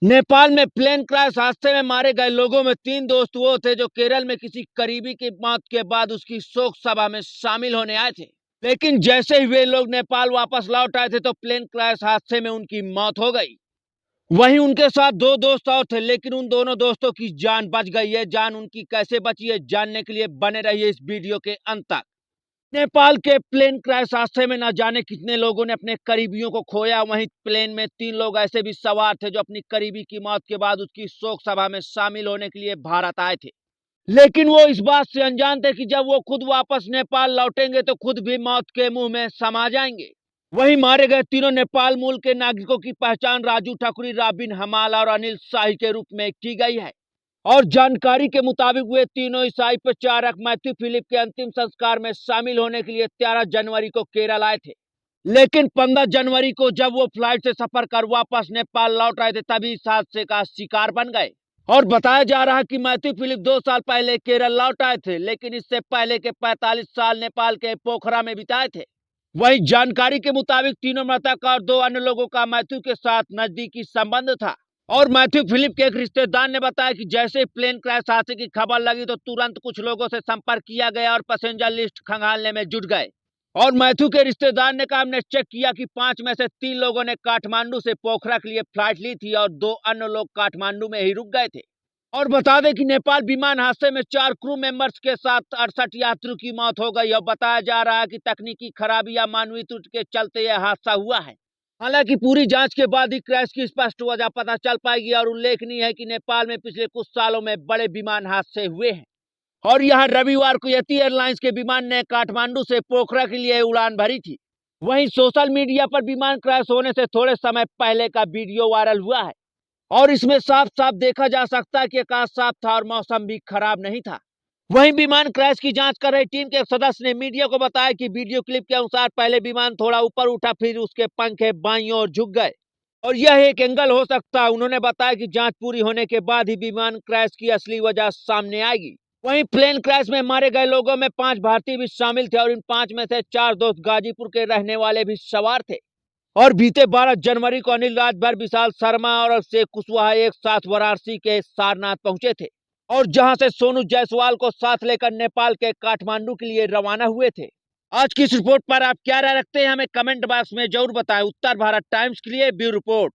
नेपाल में plane crash हादसे में मारे गए लोगों में 3 दोस्त वो थे जो केरल में किसी करीबी की मौत के बाद उसकी शोक सभा में शामिल होने आए थे। लेकिन जैसे ही वे लोग नेपाल वापस लौट आए थे तो प्लेन क्रैश हादसे में उनकी मौत हो गई। वहीं उनके साथ 2 दोस्त और थे, लेकिन उन दोनों दोस्तों की जान बच गई है। जान उनकी कैसे बची है जानने के लिए बने रहिए इस वीडियो के अंत तक। नेपाल के प्लेन क्रैश हादसे में न जाने कितने लोगों ने अपने करीबियों को खोया। वहीं प्लेन में 3 लोग ऐसे भी सवार थे जो अपनी करीबी की मौत के बाद उसकी शोक सभा में शामिल होने के लिए भारत आए थे। लेकिन वो इस बात से अनजान थे कि जब वो खुद वापस नेपाल लौटेंगे तो खुद भी मौत के मुंह में समा जाएंगे। वहीं मारे गए तीनों नेपाल मूल के नागरिकों की पहचान राजू ठकुरी, राबिन हमाल और अनिल शाही के रूप में की गई है। और जानकारी के मुताबिक वे तीनों ईसाई प्रचारक मैथ्यू फिलिप के अंतिम संस्कार में शामिल होने के लिए 13 जनवरी को केरल आए थे। लेकिन 15 जनवरी को जब वो फ्लाइट से सफर कर वापस नेपाल लौट रहे थे तभी इस हादसे का शिकार बन गए। और बताया जा रहा है कि मैथ्यू फिलिप 2 साल पहले केरल लौट आए थे, लेकिन इससे पहले के 45 साल नेपाल के पोखरा में बिताए थे। वहीं जानकारी के मुताबिक तीनों मृतक और 2 अन्य लोगों का मैथ्यू के साथ नजदीकी संबंध था। और मैथ्यू फिलिप के एक रिश्तेदार ने बताया कि जैसे प्लेन क्रैश हादसे की खबर लगी तो तुरंत कुछ लोगों से संपर्क किया गया और पैसेंजर लिस्ट खंगालने में जुट गए। और मैथ्यू के रिश्तेदार ने कहा, हमने चेक किया कि 5 में से 3 लोगों ने काठमांडू से पोखरा के लिए फ्लाइट ली थी और 2 अन्य लोग काठमांडू में ही रुक गए थे। और बता दें कि नेपाल विमान हादसे में 4 क्रू मेंबर्स के साथ 68 यात्रियों की मौत हो गई और बताया जा रहा है कि तकनीकी खराबी या मानवीय त्रुटि के चलते यह हादसा हुआ है। हालांकि पूरी जांच के बाद ही क्रैश की स्पष्ट वजह पता चल पाएगी। और उल्लेखनीय है कि नेपाल में पिछले कुछ सालों में बड़े विमान हादसे हुए हैं। और यहाँ रविवार को यति एयरलाइंस के विमान ने काठमांडू से पोखरा के लिए उड़ान भरी थी। वहीं सोशल मीडिया पर विमान क्रैश होने से थोड़े समय पहले का वीडियो वायरल हुआ है और इसमें साफ साफ देखा जा सकता है कि आकाश साफ था और मौसम भी खराब नहीं था। वहीं विमान क्रैश की जांच कर रही टीम के एक सदस्य ने मीडिया को बताया कि वीडियो क्लिप के अनुसार पहले विमान थोड़ा ऊपर उठा, फिर उसके पंखे बाईं ओर झुक गए और यह एक एंगल हो सकता है। उन्होंने बताया कि जांच पूरी होने के बाद ही विमान क्रैश की असली वजह सामने आएगी। वहीं प्लेन क्रैश में मारे गए लोगों में 5 भारतीय भी शामिल थे और इन 5 में से 4 दोस्त गाजीपुर के रहने वाले भी सवार थे। और बीते 12 जनवरी को अनिल राजभर, विशाल शर्मा और अभिषेक कुशवाहा एक साथ वाराणसी के सारनाथ पहुंचे थे और जहां से सोनू जायसवाल को साथ लेकर नेपाल के काठमांडू के लिए रवाना हुए थे। आज की इस रिपोर्ट पर आप क्या राय रखते हैं हमें कमेंट बॉक्स में जरूर बताएं। उत्तर भारत टाइम्स के लिए ब्यूरो रिपोर्ट।